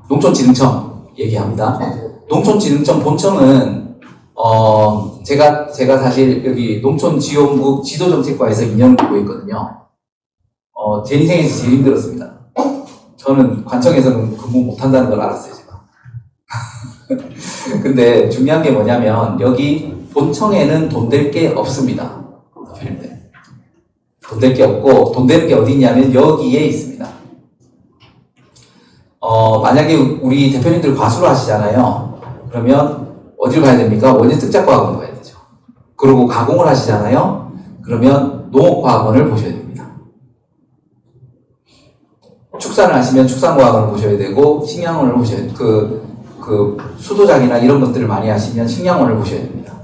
농촌진흥청 얘기합니다. 농촌진흥청 본청은 제가 사실 여기 농촌지원국 지도정책과에서 2년을 보고 있거든요. 제 인생에서 제일 힘들었습니다. 저는 관청에서는 근무 못한다는 걸 알았어요, 제가. 근데 중요한 게 뭐냐면 여기 본청에는 돈 될 게 없습니다. 돈 될 게 없고 돈 되는 게 어디 있냐면 여기에 있습니다. 만약에 우리 대표님들 과수를 하시잖아요. 그러면 어디를 가야 됩니까? 원예특작과학원 가야 되죠. 그리고 가공을 하시잖아요. 그러면 농업과학원을 보셔야 됩니다. 축산을 하시면 축산과학원을 보셔야 되고 식량원을 보셔야 돼요. 그 수도장이나 이런 것들을 많이 하시면 식량원을 보셔야 됩니다.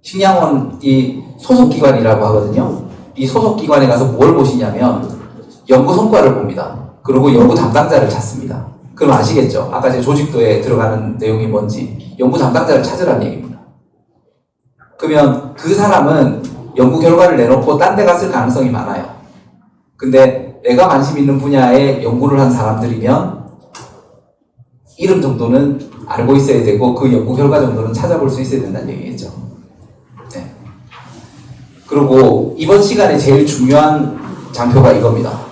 식량원이 소속기관이라고 하거든요. 이 소속기관에 가서 뭘 보시냐면 연구 성과를 봅니다. 그리고 연구 담당자를 찾습니다. 그럼 아시겠죠? 아까 제 조직도에 들어가는 내용이 뭔지 연구 담당자를 찾으라는 얘기입니다. 그러면 그 사람은 연구 결과를 내놓고 딴 데 갔을 가능성이 많아요. 근데 내가 관심 있는 분야에 연구를 한 사람들이면 이름 정도는 알고 있어야 되고 그 연구 결과 정도는 찾아볼 수 있어야 된다는 얘기겠죠. 네. 그리고 이번 시간에 제일 중요한 장표가 이겁니다.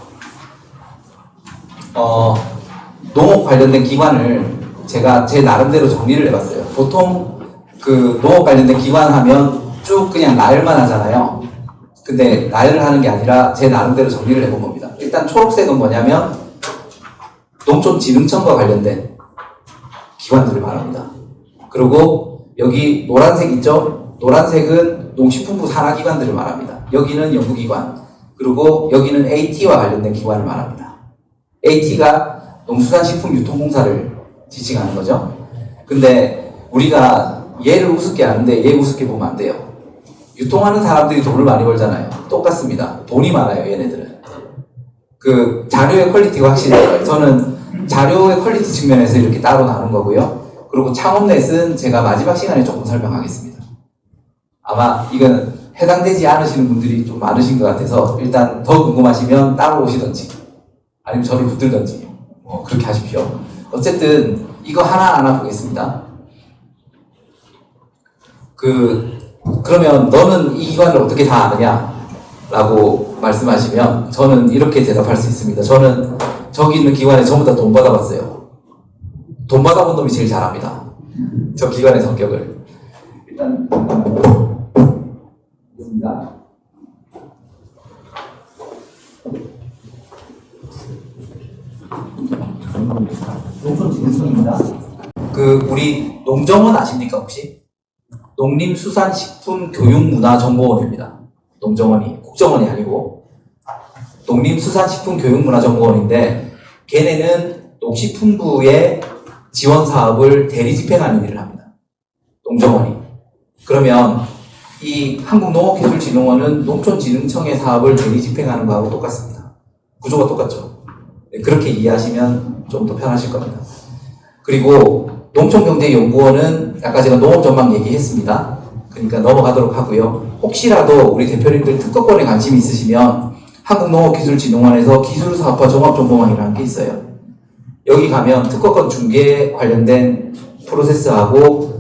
농업 관련된 기관을 제가 제 나름대로 정리를 해봤어요. 보통 그 농업 관련된 기관 하면 쭉 그냥 나열만 하잖아요. 근데 나열을 하는 게 아니라 제 나름대로 정리를 해본 겁니다. 일단 초록색은 뭐냐면 농촌진흥청과 관련된 기관들을 말합니다. 그리고 여기 노란색 있죠? 노란색은 농식품부 산하기관들을 말합니다. 여기는 연구기관, 그리고 여기는 AT와 관련된 기관을 말합니다. AT가 농수산식품유통공사를 지칭하는 거죠. 근데 우리가 얘를 우습게 아는데 얘 우습게 보면 안 돼요. 유통하는 사람들이 돈을 많이 벌잖아요. 똑같습니다. 돈이 많아요, 얘네들은. 그 자료의 퀄리티가 확실해요. 저는 자료의 퀄리티 측면에서 이렇게 따로 나눈 거고요. 그리고 창업넷은 제가 마지막 시간에 조금 설명하겠습니다. 아마 이건 해당되지 않으시는 분들이 좀 많으신 것 같아서 일단 더 궁금하시면 따로 오시던지 아니면 저를 붙들던지 그렇게 하십시오. 어쨌든 이거 하나하나 보겠습니다. 그러면 너는 이 기관을 어떻게 다 아느냐? 라고 말씀하시면 저는 이렇게 대답할 수 있습니다. 저는 저기 있는 기관에 전부 다 돈 받아봤어요. 돈 받아본 놈이 제일 잘합니다. 저 기관의 성격을. 일단 있습니다. 농촌진흥청입니다. 우리 농정원 아십니까 혹시? 농림수산식품교육문화정보원입니다. 농정원이 국정원이 아니고 농림수산식품교육문화정보원인데 걔네는 농식품부의 지원 사업을 대리 집행하는 일을 합니다. 농정원이. 그러면 이 한국농업기술진흥원은 농촌진흥청의 사업을 대리 집행하는 거하고 똑같습니다. 구조가 똑같죠. 네, 그렇게 이해하시면 좀 더 편하실 겁니다. 그리고 농촌경제연구원은 아까 제가 농업전망 얘기했습니다. 그러니까 넘어가도록 하고요. 혹시라도 우리 대표님들 특허권에 관심이 있으시면 한국농업기술진흥원에서 기술사업화 종합정보망이라는 게 있어요. 여기 가면 특허권 중개 관련된 프로세스하고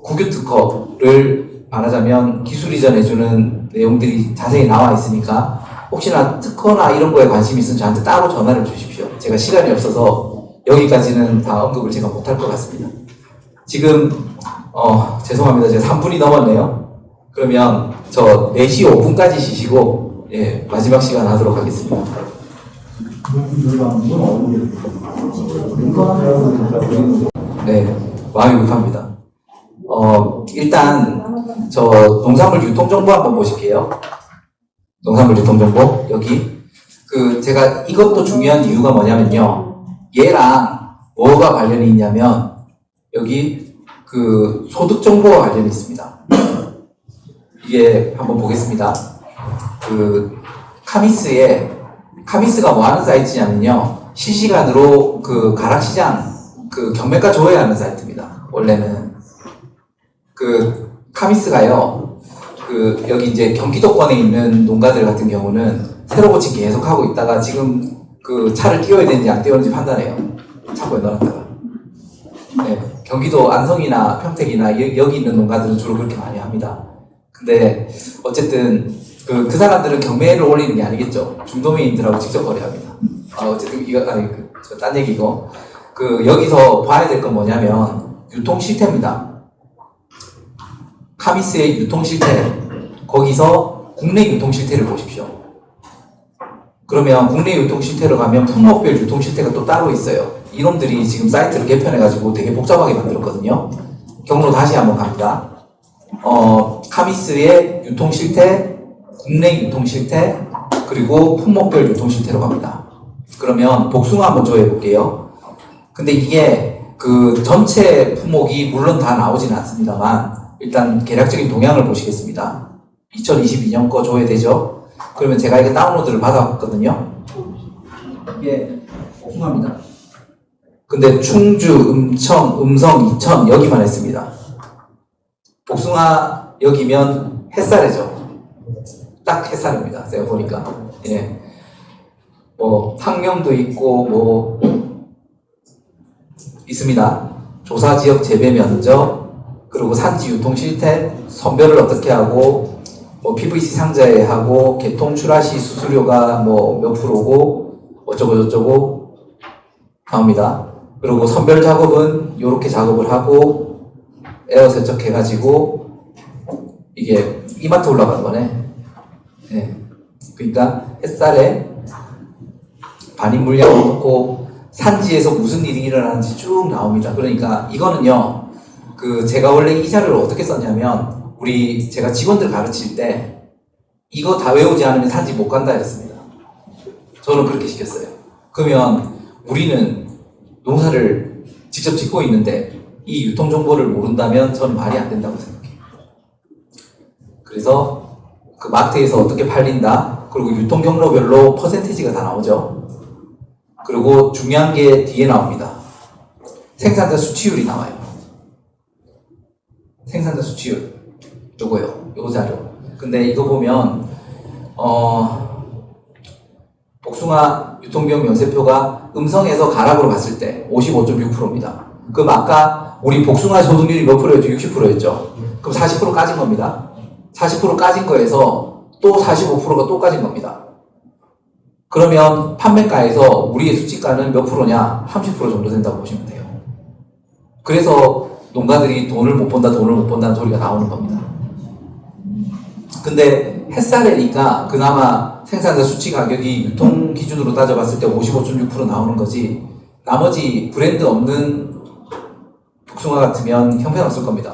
국유특허를 말하자면 기술 이전해주는 내용들이 자세히 나와 있으니까 혹시나 특허나 이런 거에 관심이 있으면 저한테 따로 전화를 주십시오. 제가 시간이 없어서 여기까지는 다 언급을 제가 못할 것 같습니다. 지금 죄송합니다. 제가 3분이 넘었네요. 그러면 저 4시 5분까지 쉬시고 마지막 시간 하도록 하겠습니다. 네, 마음이 급합니다. 일단 저 농산물 유통정보 한번 보실게요. 농산물 유통정보 여기 제가 이것도 중요한 이유가 뭐냐면요. 얘랑 뭐가 관련이 있냐면 여기 소득정보와 관련이 있습니다. 이게 한번 보겠습니다. 카미스가 뭐 하는 사이트냐면요. 실시간으로 가락시장 경매가 조회하는 사이트입니다. 원래는 카미스가요. 여기 이제 경기도권에 있는 농가들 같은 경우는 새로 고침 계속 하고 있다가 지금 차를 띄워야 되는지 안 띄워야 되는지 판단해요. 창고에 넣어놨다가. 네, 경기도 안성이나 평택이나 여기 있는 농가들은 주로 그렇게 많이 합니다. 근데 어쨌든 그 사람들은 경매를 올리는 게 아니겠죠. 중도매인들하고 직접 거래합니다. 어쨌든 이거 딴 얘기고 여기서 봐야 될 건 뭐냐면 유통 실태입니다. 카미스의 유통 실태, 거기서 국내 유통 실태를 보십시오. 그러면 국내 유통 실태로 가면 품목별 유통 실태가 또 따로 있어요. 이놈들이 지금 사이트를 개편해가지고 되게 복잡하게 만들었거든요. 경로 다시 한번 갑니다. 카미스의 유통 실태, 국내 유통 실태, 그리고 품목별 유통 실태로 갑니다. 그러면 복숭아 한번 조회해 볼게요. 근데 이게 그 전체 품목이 물론 다 나오지는 않습니다만 일단 계략적인 동향을 보시겠습니다. 2022년 거 조회되죠? 그러면 제가 이게 다운로드를 받아왔거든요. 이게 복숭아입니다. 근데 충주, 음청, 음성, 이천 여기만 했습니다. 복숭아 여기면 햇살이죠. 딱 햇살입니다. 제가 보니까. 예. 학명도 있고 있습니다. 조사 지역 재배 면적, 그리고 산지 유통 실태, 선별을 어떻게 하고, PVC 상자에 하고, 개통 출하 시 수수료가 몇 프로고, 어쩌고 저쩌고 나옵니다. 그리고 선별 작업은 이렇게 작업을 하고, 에어 세척해가지고, 이게 이마트 올라가는 거네. 네. 그러니까 햇살에 반입 물량을 넣고 산지에서 무슨 일이 일어나는지 쭉 나옵니다. 그러니까 이거는요, 제가 원래 이 자료를 어떻게 썼냐면, 제가 직원들 가르칠 때 이거 다 외우지 않으면 산지 못 간다 했습니다. 저는 그렇게 시켰어요. 그러면 우리는 농사를 직접 짓고 있는데 이 유통 정보를 모른다면 저는 말이 안 된다고 생각해요. 그래서 그 마트에서 어떻게 팔린다, 그리고 유통 경로별로 퍼센티지가 다 나오죠. 그리고 중요한 게 뒤에 나옵니다. 생산자 수치율이 나와요. 생산자 수치율. 요거요. 요 자료. 근데 이거 보면 복숭아 유통비용 면세표가 음성에서 가락으로 갔을 때 55.6%입니다. 그럼 아까 우리 복숭아 소득률이 몇 프로였죠? 60%였죠? 그럼 40% 까진 겁니다. 40% 까진 거에서 또 45%가 또 까진 겁니다. 그러면 판매가에서 우리의 수치가는 몇 프로냐? 30% 정도 된다고 보시면 돼요. 그래서 농가들이 돈을 못 번다는 소리가 나오는 겁니다. 근데 햇살이니까 그나마 생산자 수치 가격이 유통 기준으로 따져봤을 때 55.6% 나오는 거지, 나머지 브랜드 없는 복숭아 같으면 형편없을 겁니다.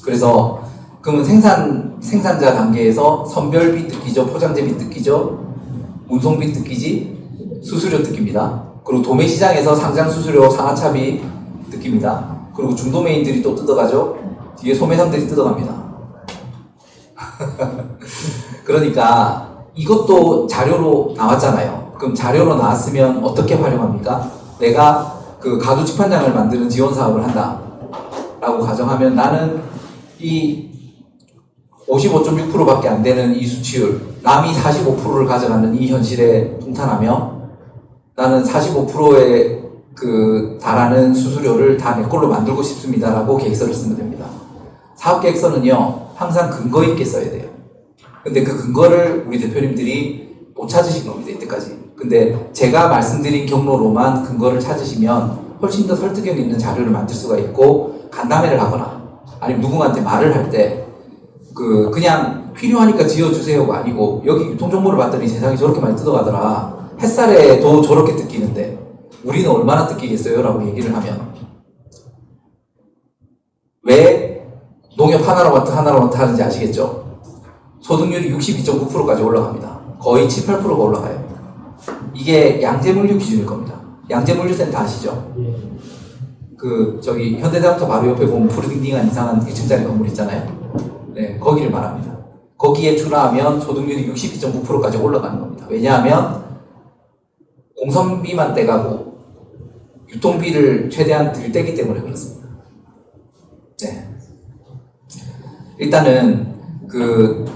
그래서 그러면 생산자 단계에서 선별비 뜯기죠, 포장재비 뜯기죠, 운송비 뜯기지, 수수료 뜯깁니다. 그리고 도매시장에서 상장 수수료, 상하차비 뜯깁니다. 그리고 중도매인들이 또 뜯어가죠. 뒤에 소매상들이 뜯어갑니다. 그러니까 이것도 자료로 나왔잖아요. 그럼 자료로 나왔으면 어떻게 활용합니까? 내가 가두 직판장을 만드는 지원 사업을 한다 라고 가정하면, 나는 이 55.6%밖에 안 되는 이 수치율, 남이 45%를 가져가는 이 현실에 통탄하며 나는 45%에 달하는 수수료를 다 내 걸로 만들고 싶습니다 라고 계획서를 쓰면 됩니다. 사업 계획서는요, 항상 근거 있게 써야 돼요. 근데 그 근거를 우리 대표님들이 못 찾으신 겁니다, 이때까지. 근데 제가 말씀드린 경로로만 근거를 찾으시면 훨씬 더 설득력 있는 자료를 만들 수가 있고, 간담회를 하거나 아니면 누군가한테 말을 할 때 그냥 필요하니까 지어주세요가 아니고, 여기 유통정보를 봤더니 세상이 저렇게 많이 뜯어가더라, 햇살에도 저렇게 뜯기는데 우리는 얼마나 뜯기겠어요? 라고 얘기를 하면, 왜 농협 하나로마트 하는지 아시겠죠? 소득률이 62.9%까지 올라갑니다. 거의 7, 8%가 올라가요. 이게 양재물류 기준일 겁니다. 양재물류센터 아시죠? 현대자동차 바로 옆에 보면 푸르딩딩한 이상한 1층짜리 건물 있잖아요. 네, 거기를 말합니다. 거기에 출하하면 소득률이 62.9%까지 올라가는 겁니다. 왜냐하면 공선비만 떼가고 유통비를 최대한 덜 떼기 때문에 그렇습니다. 네. 일단은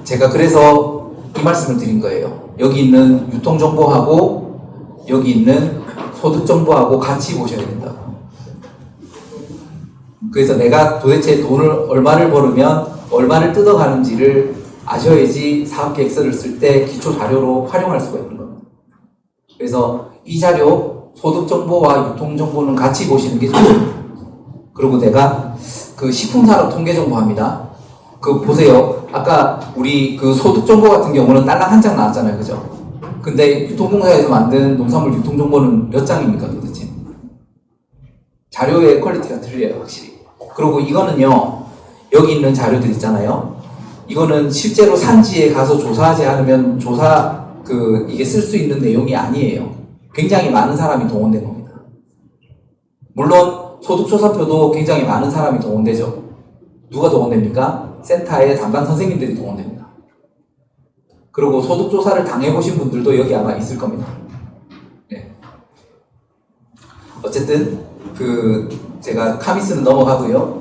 제가 그래서 이 말씀을 드린 거예요. 여기 있는 유통정보하고 여기 있는 소득정보하고 같이 보셔야 된다고. 그래서 내가 도대체 돈을 얼마를 벌으면 얼마를 뜯어가는지를 아셔야지 사업계획서를 쓸 때 기초 자료로 활용할 수가 있는 겁니다. 그래서 이 자료, 소득정보와 유통정보는 같이 보시는 게 좋습니다. 그리고 내가 그 식품산업 통계정보합니다. 그 보세요. 아까 우리 그 소득정보 같은 경우는 딸랑 한 장 나왔잖아요. 그죠? 근데 유통공사에서 만든 농산물 유통정보는 몇 장입니까 도대체? 자료의 퀄리티가 틀려요. 확실히. 그리고 이거는요. 여기 있는 자료들 있잖아요. 이거는 실제로 산지에 가서 조사하지 않으면 이게 쓸 수 있는 내용이 아니에요. 굉장히 많은 사람이 동원된 겁니다. 물론 소득조사표도 굉장히 많은 사람이 동원되죠. 누가 동원됩니까? 센터의 담당 선생님들이 동원됩니다. 그리고 소득조사를 당해보신 분들도 여기 아마 있을 겁니다. 네. 어쨌든 제가 카미스는 넘어가고요.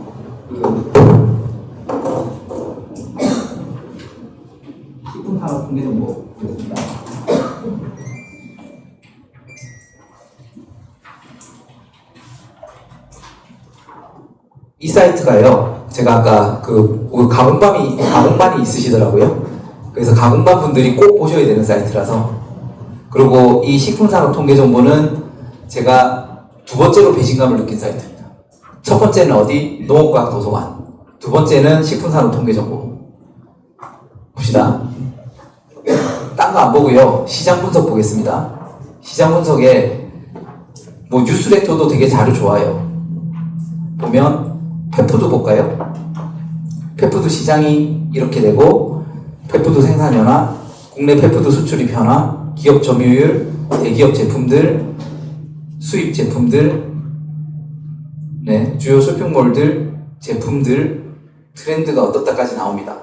식품산업 통계정보 보겠습니다. 이 사이트가요. 제가 아까 가공반이 있으시더라고요. 그래서 가공반 분들이 꼭 보셔야 되는 사이트라서. 그리고 이 식품산업 통계정보는 제가 두 번째로 배신감을 느낀 사이트입니다. 첫 번째는 어디? 농업과학 도서관. 두 번째는 식품산업 통계정보. 봅시다. 딴 거 안 보고요. 시장 분석 보겠습니다. 시장 분석에 뉴스레터도 되게 자료 좋아요. 보면 펫푸드 볼까요? 펫푸드 시장이 이렇게 되고 펫푸드 생산 현황, 국내 펫푸드 수출입 현황, 기업 점유율, 대기업 제품들, 수입 제품들, 네, 주요 쇼핑몰들, 제품들, 트렌드가 어떻다까지 나옵니다.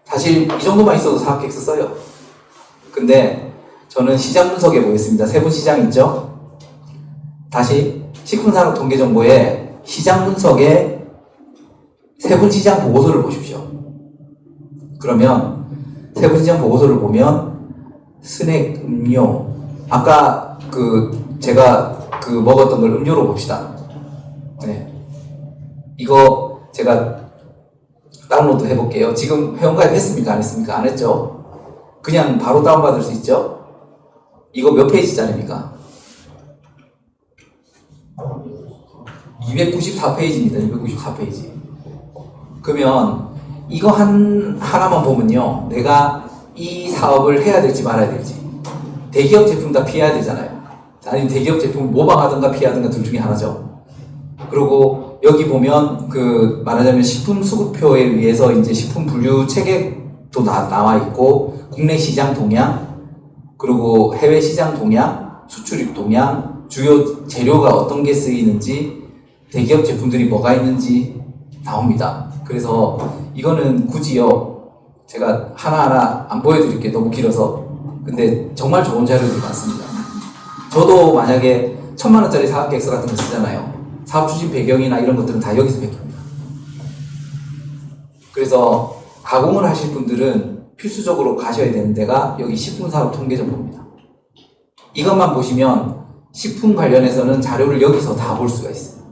사실 이 정도만 있어도 사업계획서 써요. 근데 저는 시장 분석해 보겠습니다. 세분시장 있죠? 다시 식품산업 통계정보에 시장 분석에 세분시장 보고서를 보십시오. 그러면 세분시장 보고서를 보면 스낵, 음료, 아까 제가 먹었던 걸 음료로 봅시다. 네. 이거 제가 다운로드 해볼게요. 지금 회원가입 했습니까? 안 했습니까? 안 했죠? 그냥 바로 다운받을 수 있죠? 이거 몇 페이지짜리입니까? 294페이지입니다. 294페이지. 그러면 이거 하나만 보면요. 내가 이 사업을 해야 될지 말아야 될지. 대기업 제품 다 피해야 되잖아요. 아니 대기업 제품을 모방하든가 피하든가 둘 중에 하나죠. 그리고 여기 보면 말하자면 식품 수급표에 의해서 이제 식품 분류 체계도 나와 있고 국내 시장 동향, 그리고 해외 시장 동향, 수출입 동향, 주요 재료가 어떤 게 쓰이는지, 대기업 제품들이 뭐가 있는지 나옵니다. 그래서 이거는 굳이요 제가 하나하나 안 보여드릴게요. 너무 길어서. 근데 정말 좋은 자료들이 많습니다. 저도 만약에 1000만원짜리 사업계획서 같은 거 쓰잖아요. 사업 추진 배경이나 이런 것들은 다 여기서 베낍니다. 그래서 가공을 하실 분들은 필수적으로 가셔야 되는 데가 여기 식품산업 통계정보입니다. 이것만 보시면 식품 관련해서는 자료를 여기서 다 볼 수가 있어요.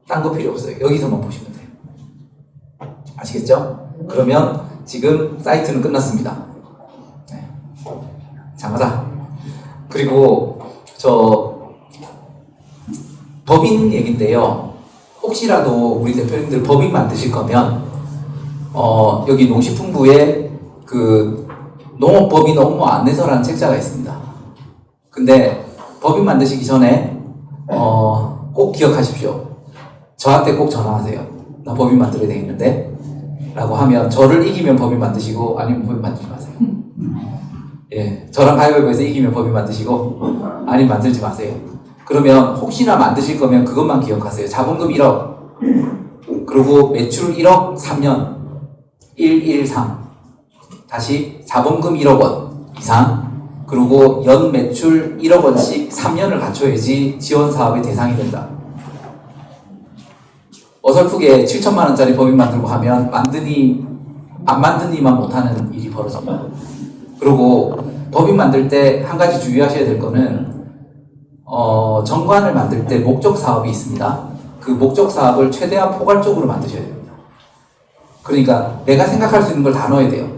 딴 거 필요 없어요. 여기서만 보시면 돼요. 아시겠죠? 그러면 지금 사이트는 끝났습니다. 네. 장하다. 그리고 법인 얘기인데요. 혹시라도 우리 대표님들 법인 만드실 거면 여기 농식품부에 농업법인 업무 안내서라는 책자가 있습니다. 근데 법인 만드시기 전에 꼭 기억하십시오. 저한테 꼭 전화하세요. 나 법인 만들어야 되겠는데 라고 하면 저를 이기면 법인 만드시고 아니면 법인 만들지 마세요. 예, 저랑 가위바위보에서 이기면 법인 만드시고 아니면 만들지 마세요. 그러면 혹시나 만드실 거면 그것만 기억하세요. 자본금 1억 그리고 매출 1억 3년 113 다시 자본금 1억 원 이상 그리고 연 매출 1억 원씩 3년을 갖춰야지 지원 사업의 대상이 된다. 어설프게 7천만 원짜리 법인 만들고 하면 안 만드니만 못하는 일이 벌어집니다. 그리고 법인 만들 때 한 가지 주의하셔야 될 거는 정관을 만들 때 목적 사업이 있습니다. 그 목적 사업을 최대한 포괄적으로 만드셔야 됩니다. 그러니까 내가 생각할 수 있는 걸 다 넣어야 돼요.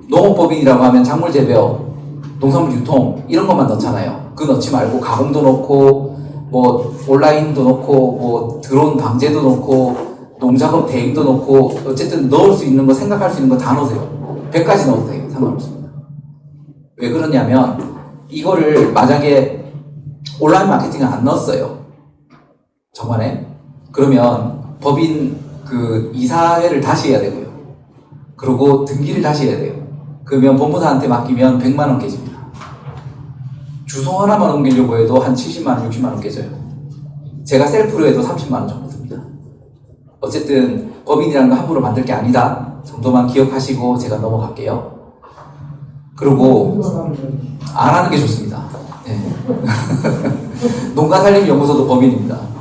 농업법인이라고 하면 작물 재배업, 농산물 유통 이런 것만 넣잖아요. 그거 넣지 말고 가공도 넣고 뭐 온라인도 넣고 뭐 드론 방제도 넣고 농작업 대행도 넣고 어쨌든 넣을 수 있는 거 생각할 수 있는 거 다 넣으세요. 100가지 넣어도 돼요. 상관없습니다. 왜 그러냐면 이거를 만약에 온라인 마케팅을 안 넣었어요. 저번에 그러면 법인 그 이사회를 다시 해야 되고요. 그리고 등기를 다시 해야 돼요. 그러면 법무사한테 맡기면 100만 원 깨집니다. 주소 하나만 옮기려고 해도 한 70만 원, 60만 원 깨져요. 제가 셀프로 해도 30만 원 정도 듭니다. 어쨌든 법인이라는 거 함부로 만들 게 아니다 정도만 기억하시고 제가 넘어갈게요. 그리고 안 하는 게 좋습니다. 네. 농가살림연구소도 법인입니다.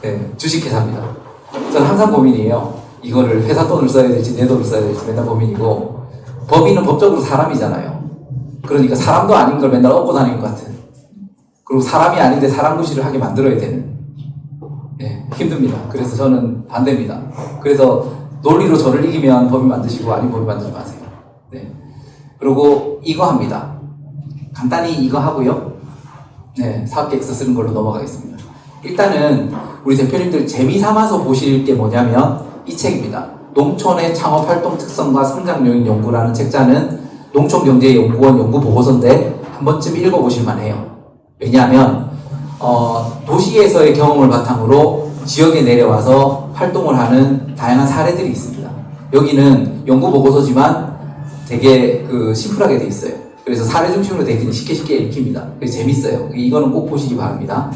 네, 주식회사입니다. 저는 항상 고민이에요. 이거를 회사 돈을 써야 될지 내 돈을 써야 될지 맨날 고민이고, 법인은 법적으로 사람이잖아요. 그러니까 사람도 아닌 걸 맨날 얻고 다니는 것 같은, 그리고 사람이 아닌데 사람 구실을 하게 만들어야 되는, 네, 힘듭니다. 그래서 저는 반대입니다. 그래서 논리로 저를 이기면 법인 만드시고 아닌 법인 만들지 마세요. 네. 그리고 이거 합니다. 간단히 이거 하고요. 네, 사업계획서 쓰는 걸로 넘어가겠습니다. 일단은 우리 대표님들 재미삼아서 보실 게 뭐냐면 이 책입니다. 농촌의 창업활동 특성과 성장 요인 연구라는 책자는 농촌경제연구원 연구보고서인데 한 번쯤 읽어보실 만해요. 왜냐하면 도시에서의 경험을 바탕으로 지역에 내려와서 활동을 하는 다양한 사례들이 있습니다. 여기는 연구보고서지만 되게 심플하게 돼 있어요. 그래서 사례 중심으로 되어 있으니 쉽게 읽힙니다. 그래서 재밌어요. 이거는 꼭 보시기 바랍니다.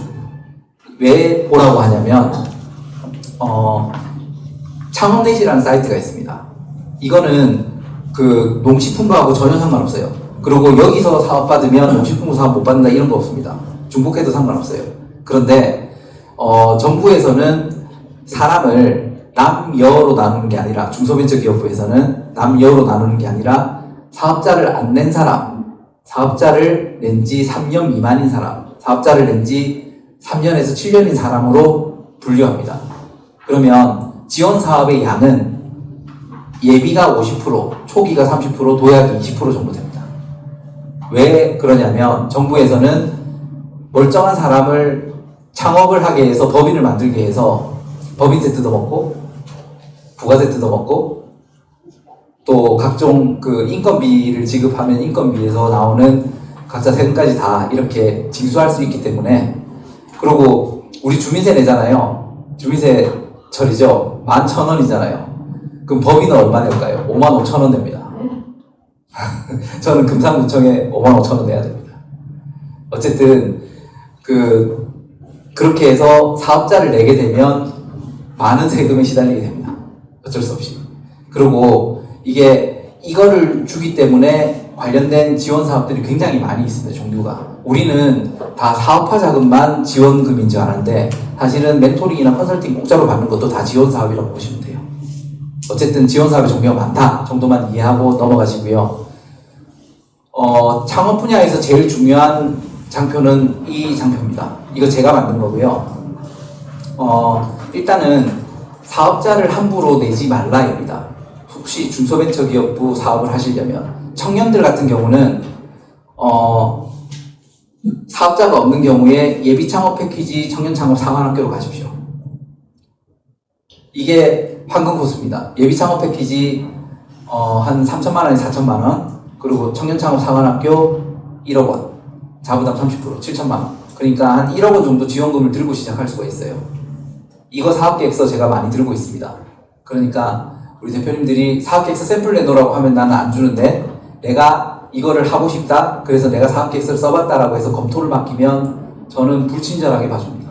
왜 보라고 하냐면 창업넷이라는 사이트가 있습니다. 이거는 그 농식품부하고 전혀 상관없어요. 그리고 여기서 사업받으면 농식품부 사업 못 받는다 이런 거 없습니다. 중복해도 상관없어요. 그런데 정부에서는 사람을 남여로 나누는 게 아니라, 중소벤처기업부에서는 남여로 나누는 게 아니라 사업자를 안 낸 사람, 사업자를 낸 지 3년 미만인 사람, 사업자를 낸 지 3년에서 7년인 사람으로 분류합니다. 그러면 지원 사업의 양은 예비가 50%, 초기가 30%, 도약이 20% 정도 됩니다. 왜 그러냐면 정부에서는 멀쩡한 사람을 창업을 하게 해서 법인을 만들게 해서 법인 세트도 먹고 부가 세트도 먹고 또 각종 그 인건비를 지급하면 인건비에서 나오는 각자 세금까지 다 이렇게 징수할 수 있기 때문에, 그리고 우리 주민세 내잖아요. 주민세 처리죠. 11,000원이잖아요. 그럼 법인은 얼마 낼까요? 55,000원 냅니다. 저는 금산구청에 55,000원 내야 됩니다. 어쨌든 그렇게 해서 사업자를 내게 되면 많은 세금에 시달리게 됩니다. 어쩔 수 없이. 그리고 이거를 주기 때문에 관련된 지원 사업들이 굉장히 많이 있습니다. 종류가. 우리는 다 사업화 자금만 지원금인 줄 아는데 사실은 멘토링이나 컨설팅 공짜로 받는 것도 다 지원 사업이라고 보시면 돼요. 어쨌든 지원 사업의 종류가 많다 정도만 이해하고 넘어가시고요. 창업 분야에서 제일 중요한 장표는 이 장표입니다. 이거 제가 만든 거고요. 일단은 사업자를 함부로 내지 말라입니다. 혹시 중소벤처기업부 사업을 하시려면, 청년들 같은 경우는 사업자가 없는 경우에 예비창업 패키지 청년창업 상환학교로 가십시오. 이게 황금 코스입니다. 예비창업 패키지 한 3천만 원에서 4천만 원, 그리고 청년창업 상환학교 1억 원, 자부담 30%, 7천만 원. 그러니까 한 1억 원 정도 지원금을 들고 시작할 수가 있어요. 이거 사업계획서 제가 많이 들고 있습니다. 그러니까 우리 대표님들이 사업계획서 샘플 내놓으라고 하면 나는 안 주는데, 내가 이거를 하고 싶다, 그래서 내가 사업계획서를 써봤다라고 해서 검토를 맡기면 저는 불친절하게 봐줍니다.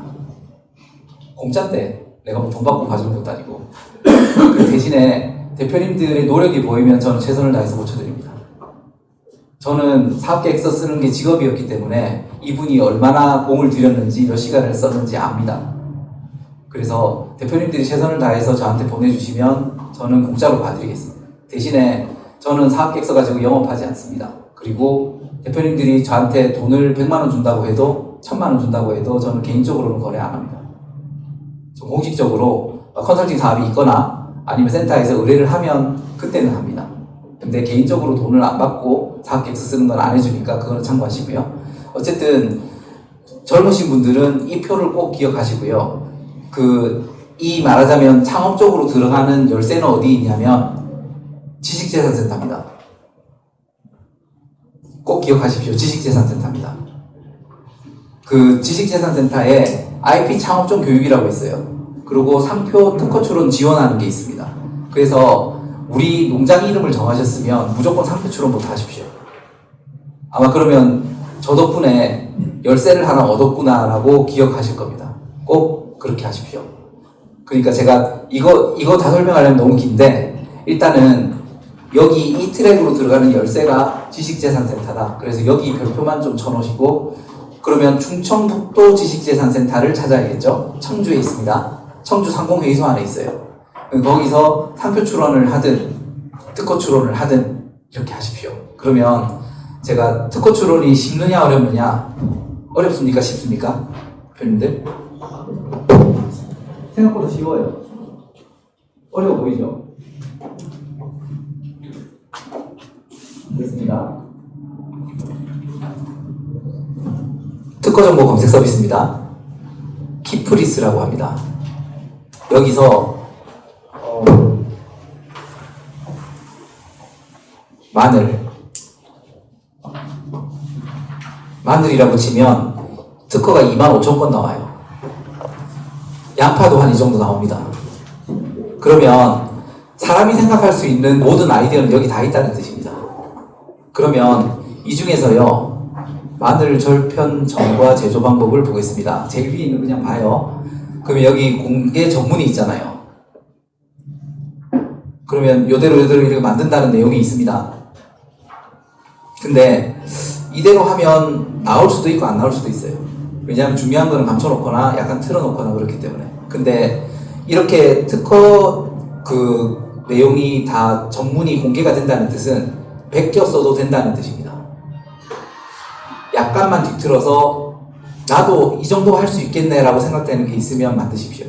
공짜인데 내가 뭐 돈 받고 봐주는 것도 아니고. 그 대신에 대표님들의 노력이 보이면 저는 최선을 다해서 고쳐드립니다. 저는 사업계획서 쓰는 게 직업이었기 때문에 이분이 얼마나 공을 들였는지 몇 시간을 썼는지 압니다. 그래서 대표님들이 최선을 다해서 저한테 보내주시면 저는 공짜로 봐드리겠습니다. 대신에 저는 사업계획서 가지고 영업하지 않습니다. 그리고 대표님들이 저한테 돈을 100만 원 준다고 해도 1000만 원 준다고 해도 저는 개인적으로는 거래 안 합니다. 공식적으로 컨설팅 사업이 있거나 아니면 센터에서 의뢰를 하면 그때는 합니다. 근데 개인적으로 돈을 안 받고 사업계획서 쓰는 건 안 해주니까 그거는 참고하시고요. 어쨌든 젊으신 분들은 이 표를 꼭 기억하시고요. 이 말하자면 창업적으로 들어가는 열쇠는 어디 있냐면 지식재산센터입니다. 꼭 기억하십시오. 지식재산센터입니다. 그 지식재산센터에 IP 창업적 교육이라고 있어요. 그리고 상표 특허 출원 지원하는 게 있습니다. 그래서 우리 농장 이름을 정하셨으면 무조건 상표 출원부터 하십시오. 아마 그러면 저 덕분에 열쇠를 하나 얻었구나라고 기억하실 겁니다. 꼭 그렇게 하십시오. 그러니까 제가 이거 다 설명하려면 너무 긴데 일단은 여기 이 트랙으로 들어가는 열쇠가 지식재산센터다. 그래서 여기 별표만 좀 쳐놓으시고 그러면 충청북도 지식재산센터를 찾아야겠죠. 청주에 있습니다. 청주 상공회의소 안에 있어요. 거기서 상표 출원을 하든 특허 출원을 하든 이렇게 하십시오. 그러면 제가 특허 출원이 쉽느냐 어렵느냐 어렵습니까? 쉽습니까? 표님들? 생각보다 쉬워요. 어려워 보이죠? 됐습니다. 특허 정보 검색 서비스입니다. 키프리스라고 합니다. 여기서 마늘이라고 치면 특허가 25,000건 나와요. 양파도 한 이 정도 나옵니다. 그러면 사람이 생각할 수 있는 모든 아이디어는 여기 다 있다는 뜻입니다. 그러면 이 중에서요 마늘 절편 전과 제조 방법을 보겠습니다. 제일 위에 있는 그냥 봐요. 그러면 여기 공개 전문이 있잖아요. 그러면 요대로 이렇게 만든다는 내용이 있습니다. 근데 이대로 하면 나올 수도 있고 안 나올 수도 있어요. 왜냐하면 중요한 거는 감춰놓거나 약간 틀어놓거나 그렇기 때문에. 근데 이렇게 특허 그 내용이 다 전문이 공개가 된다는 뜻은 베껴 써도 된다는 뜻입니다. 약간만 뒤틀어서 나도 이 정도 할 수 있겠네 라고 생각되는 게 있으면 만드십시오.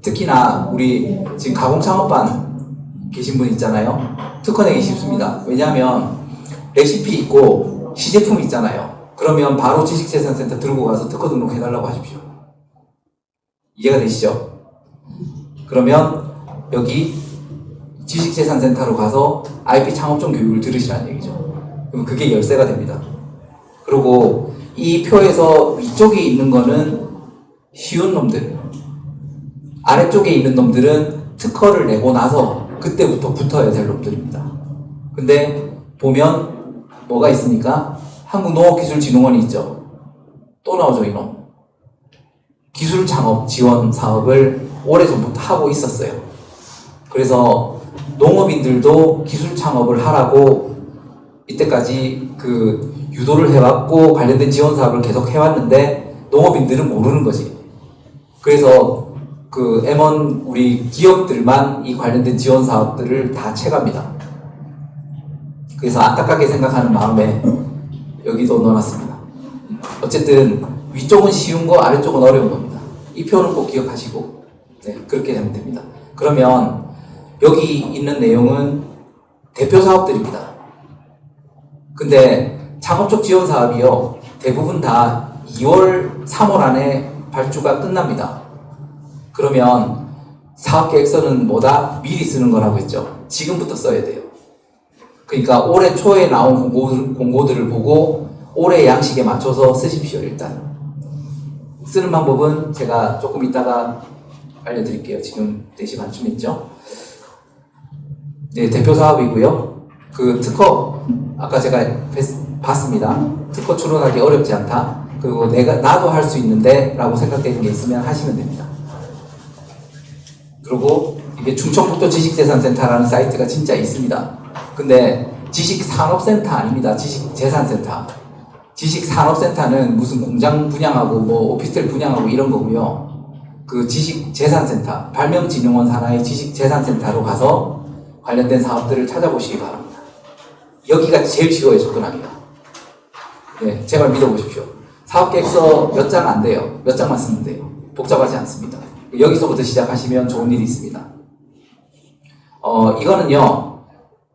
특히나 우리 지금 가공창업반 계신 분 있잖아요. 특허 내기 쉽습니다. 왜냐하면 레시피 있고 시제품 있잖아요. 그러면 바로 지식재산센터 들고 가서 특허 등록해달라고 하십시오. 이해가 되시죠? 그러면 여기 지식재산센터로 가서 IP 창업종 교육을 들으시라는 얘기죠. 그럼 그게 열쇠가 됩니다. 그리고 이 표에서 위쪽에 있는 거는 쉬운 놈들, 아래쪽에 있는 놈들은 특허를 내고 나서 그때부터 붙어야 될 놈들입니다. 근데 보면 뭐가 있습니까? 한국농업기술진흥원이 있죠. 또 나오죠, 이놈. 기술창업 지원 사업을 오래전부터 하고 있었어요. 그래서 농업인들도 기술창업을 하라고 이때까지 그 유도를 해왔고 관련된 지원 사업을 계속 해왔는데 농업인들은 모르는 거지. 그래서 그 M1 우리 기업들만 이 관련된 지원 사업들을 다 채갑니다. 그래서 안타깝게 생각하는 마음에 여기도 넣어놨습니다. 어쨌든 위쪽은 쉬운 거, 아래쪽은 어려운 겁니다. 이 표는 꼭 기억하시고 그렇게 하면 됩니다. 그러면 여기 있는 내용은 대표 사업들입니다. 근데 창업적 지원 사업이요 대부분 다 2월, 3월 안에 발주가 끝납니다. 그러면 사업계획서는 뭐다? 미리 쓰는 거라고 했죠. 지금부터 써야 돼요. 그러니까 올해 초에 나온 공고들을 보고 올해 양식에 맞춰서 쓰십시오. 일단 쓰는 방법은 제가 조금 이따가 알려드릴게요. 지금 4시 반쯤 했죠. 네, 대표 사업이고요. 그 특허 아까 제가 봤습니다. 특허 출원하기 어렵지 않다. 그리고 나도 할 수 있는데 라고 생각되는 게 있으면 하시면 됩니다. 그리고 이게 충청북도 지식재산센터라는 사이트가 진짜 있습니다. 근데 지식산업센터 아닙니다. 지식재산센터. 지식산업센터는 무슨 공장 분양하고 뭐 오피스텔 분양하고 이런 거고요. 그 지식재산센터, 발명진흥원 산하의 지식재산센터로 가서 관련된 사업들을 찾아보시기 바랍니다. 여기가 제일 쉬워요, 접근하기가. 네, 제발 믿어보십시오. 사업계획서 몇 장 안 돼요. 몇 장만 쓰면 돼요. 복잡하지 않습니다. 여기서부터 시작하시면 좋은 일이 있습니다. 이거는요,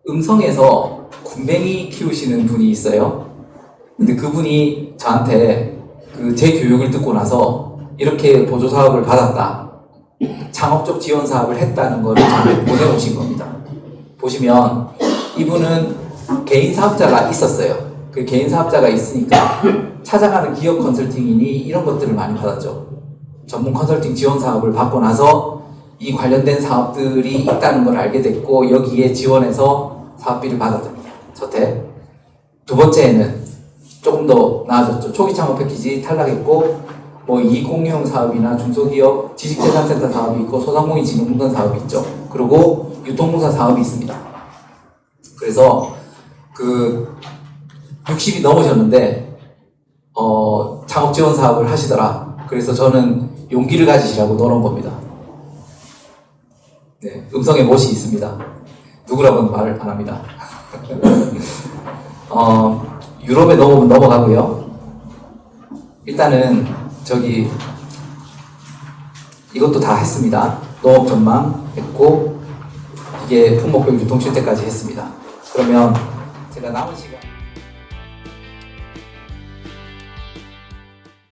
음성에서 군뱅이 키우시는 분이 있어요. 근데 그분이 저한테 제 교육을 듣고 나서 이렇게 보조사업을 받았다, 창업적 지원 사업을 했다는 거를 저한테 보내오신 겁니다. 보시면 이분은 개인 사업자가 있었어요. 그 개인 사업자가 있으니까 찾아가는 기업 컨설팅인이 이런 것들을 많이 받았죠. 전문 컨설팅 지원 사업을 받고 나서 이 관련된 사업들이 있다는 걸 알게 됐고 여기에 지원해서 사업비를 받았답니다. 첫째. 두 번째에는 조금 더 나아졌죠. 초기 창업 패키지 탈락했고 이익공유형 사업이나 중소기업 지식재산센터 사업이 있고 소상공인진흥공단 사업이 있죠. 그리고 유통공사 사업이 있습니다. 그래서 60이 넘으셨는데 창업 지원 사업을 하시더라. 그래서 저는 용기를 가지시라고 넣어놓은 겁니다. 네, 음성에 못이 있습니다. 누구라고는 말 안 합니다. 유럽에 넘어가고요. 일단은 이것도 다 했습니다. 농업 전망 했고 이게 품목별 유통 실태까지 했습니다. 그러면 제가 남은 시간